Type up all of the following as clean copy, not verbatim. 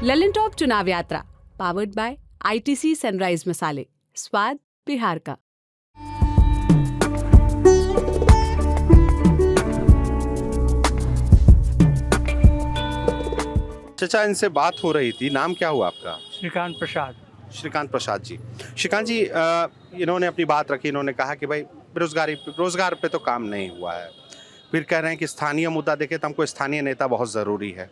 Lalan top चुनाव यात्रा powered by ITC sunrise मसाले, स्वाद बिहार का। चचा, इनसे बात हो रही थी, नाम क्या हुआ आपका? श्रीकांत प्रसाद। श्रीकांत प्रसाद जी। श्रीकांत जी, इन्होंने अपनी बात रखी। इन्होंने कहा कि भाई रोजगार पे तो काम नहीं हुआ है। फिर कह रहे हैं कि स्थानीय मुद्दा देखे तो हमको स्थानीय नेता बहुत ज़रूरी है।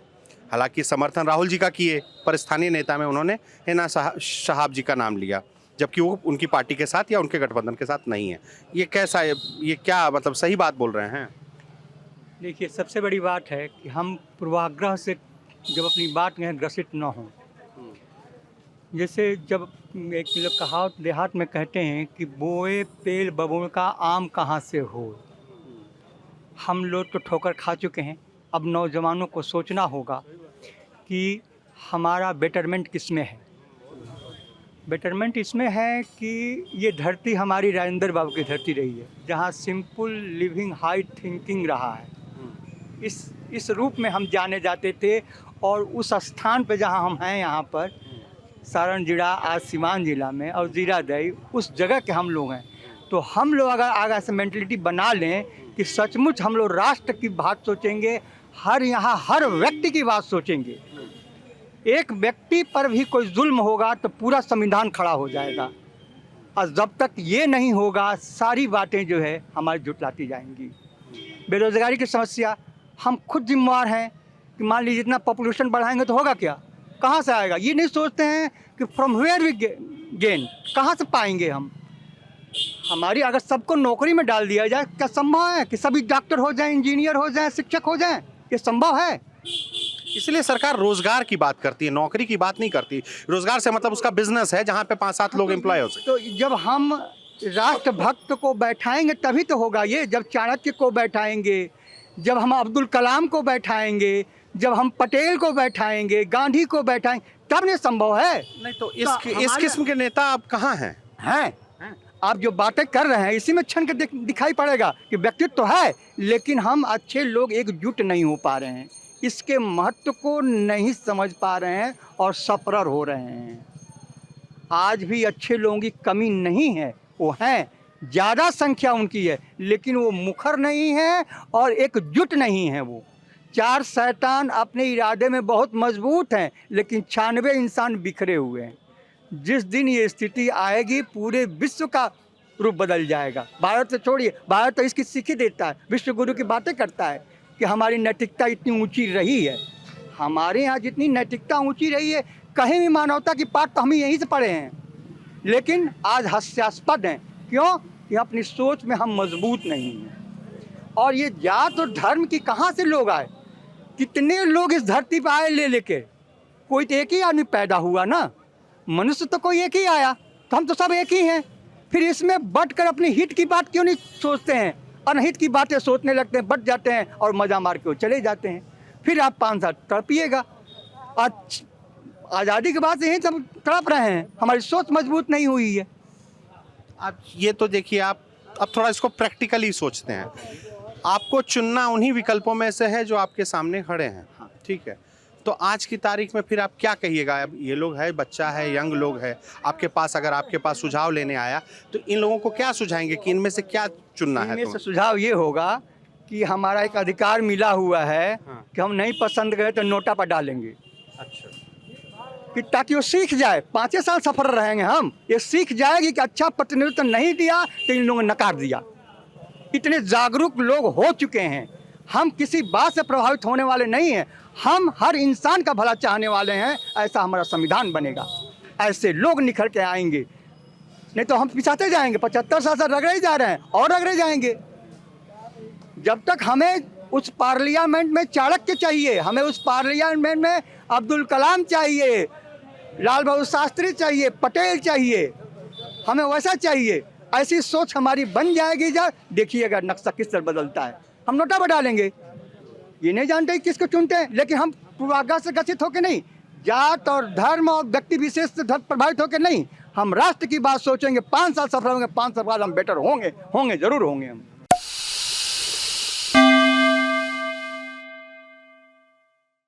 हालांकि समर्थन राहुल जी का किए, पर स्थानीय नेता में उन्होंने हिना शहाब जी का नाम लिया, जबकि वो उनकी पार्टी के साथ या उनके गठबंधन के साथ नहीं है। ये कैसा है? ये क्या मतलब सही बात बोल रहे हैं? देखिए, सबसे बड़ी बात है कि हम पूर्वाग्रह से जब अपनी बात में ग्रसित न हों। जैसे जब एक लोग कहावत देहात में कहते हैं कि बोए पेड़ बबूल का आम कहाँ से हो। हम लोग तो ठोकर खा चुके हैं। अब नौजवानों को सोचना होगा कि हमारा बेटरमेंट किस में है। बेटरमेंट इसमें है कि ये धरती हमारी राजेंद्र बाबू की धरती रही है, जहाँ सिंपल लिविंग हाई थिंकिंग रहा है। इस रूप में हम जाने जाते थे, और उस स्थान पे जहाँ हम हैं, यहाँ पर सारण जिला आज सीवान जिला में और जीरादेई, उस जगह के हम लोग हैं। तो हम लोग अगर आगे से मेंटलिटी बना लें कि सचमुच हम लोग राष्ट्र की बात सोचेंगे, यहाँ हर व्यक्ति की बात सोचेंगे। एक व्यक्ति पर भी कोई जुल्म होगा तो पूरा संविधान खड़ा हो जाएगा, और जब तक ये नहीं होगा सारी बातें जो है हमारी जुटलाती जाएंगी। बेरोजगारी की समस्या हम खुद जिम्मेवार हैं कि मान लीजिए इतना पॉपुलेशन बढ़ाएंगे तो होगा क्या, कहाँ से आएगा। ये नहीं सोचते हैं कि फ्रॉम वेयर वी गेन, कहाँ से पाएंगे हम। हमारी अगर सबको नौकरी में डाल दिया जाए, क्या संभव है कि सभी डॉक्टर हो जाएं, इंजीनियर हो जाएं, शिक्षक हो जाएं? ये संभव है? इसलिए सरकार रोजगार की बात करती है, नौकरी की बात नहीं करती। रोजगार से मतलब उसका बिजनेस है जहाँ पे 5-7 लोग एम्प्लॉय हो सकते। तो जब हम राष्ट्रभक्त को बैठाएंगे तभी तो होगा ये। जब चाणक्य को बैठाएंगे, जब हम अब्दुल कलाम को बैठाएंगे, जब हम पटेल को बैठाएंगे, गांधी को बैठाएंगे, तब ये संभव है। नहीं तो इस किस्म के नेता अब कहाँ हैं? आप जो बातें कर रहे हैं इसी में क्षण के दिखाई पड़ेगा कि व्यक्तित्व तो है, लेकिन हम अच्छे लोग एकजुट नहीं हो पा रहे हैं, इसके महत्व को नहीं समझ पा रहे हैं और सफरर हो रहे हैं। आज भी अच्छे लोगों की कमी नहीं है, वो हैं, ज़्यादा संख्या उनकी है, लेकिन वो मुखर नहीं है और एकजुट नहीं है। वो 4 शैतान अपने इरादे में बहुत मजबूत हैं, लेकिन 96 इंसान बिखरे हुए हैं। जिस दिन ये स्थिति आएगी पूरे विश्व का रूप बदल जाएगा। भारत से छोड़िए, भारत तो इसकी सीख ही देता है, विश्व गुरु की बातें करता है कि हमारी नैतिकता इतनी ऊंची रही है। हमारे यहाँ जितनी नैतिकता ऊंची रही है, कहीं भी मानवता की पाठ तो हम यहीं से पढ़े हैं, लेकिन आज हास्यास्पद हैं। क्यों? कि अपनी सोच में हम मजबूत नहीं हैं। और ये जात और धर्म की कहाँ से लोग आए? कितने लोग इस धरती पर आए ले लेके? कोई तो एक ही आदमी पैदा हुआ ना, मनुष्य तो कोई एक ही आया, तो हम तो सब एक ही हैं। फिर इसमें बट कर अपनी हित की बात क्यों नहीं सोचते हैं? अनहित की बातें सोचने लगते हैं, बट जाते हैं और मज़ा मार के वो चले जाते हैं। फिर आप 5 साल तड़पिएगा। आज़ादी के बाद से यही सब तड़प रहे हैं, हमारी सोच मजबूत नहीं हुई है। आप ये तो देखिए, आप अब थोड़ा इसको प्रैक्टिकली सोचते हैं। आपको चुनना उन्हीं विकल्पों में से है जो आपके सामने खड़े हैं, ठीक है? तो आज की तारीख में फिर आप क्या कहिएगा? अब ये लोग है, बच्चा है, यंग लोग है आपके पास, अगर आपके पास सुझाव लेने आया तो इन लोगों को क्या सुझाएंगे कि इनमें से क्या चुनना है? इनमें से सुझाव ये होगा कि हमारा एक अधिकार मिला हुआ है कि हम नहीं पसंद गए तो नोटा पर डालेंगे। अच्छा, कि ताकि वो सीख जाए। 5 साल सफर रहेंगे हम, ये सीख जाएगी कि अच्छा प्रतिनिधित्व नहीं दिया तो इन लोगों ने नकार दिया। इतने जागरूक लोग हो चुके हैं, हम किसी बात से प्रभावित होने वाले नहीं हैं। हम हर इंसान का भला चाहने वाले हैं। ऐसा हमारा संविधान बनेगा, ऐसे लोग निखर के आएंगे, नहीं तो हम पिछाते जाएंगे। 75 साल से रगड़े ही जा रहे हैं और रगड़े जाएंगे। जब तक हमें उस पार्लियामेंट में चाणक्य चाहिए, हमें उस पार्लियामेंट में अब्दुल कलाम चाहिए, लाल बहादुर शास्त्री चाहिए, पटेल चाहिए, हमें वैसा चाहिए। ऐसी सोच हमारी बन जाएगी। जब देखिएगा नक्शा किस तरह बदलता है। हम नोटा पर डालेंगे, ये नहीं जानते किसको चुनते हैं, लेकिन हम पूर्वाग्रह से ग्रसित होकर नहीं, जात और धर्म और व्यक्ति विशेष से प्रभावित होकर नहीं, हम राष्ट्र की बात सोचेंगे। 5 साल सफर होंगे, 5 साल बाद हम बेटर होंगे, जरूर होंगे हम।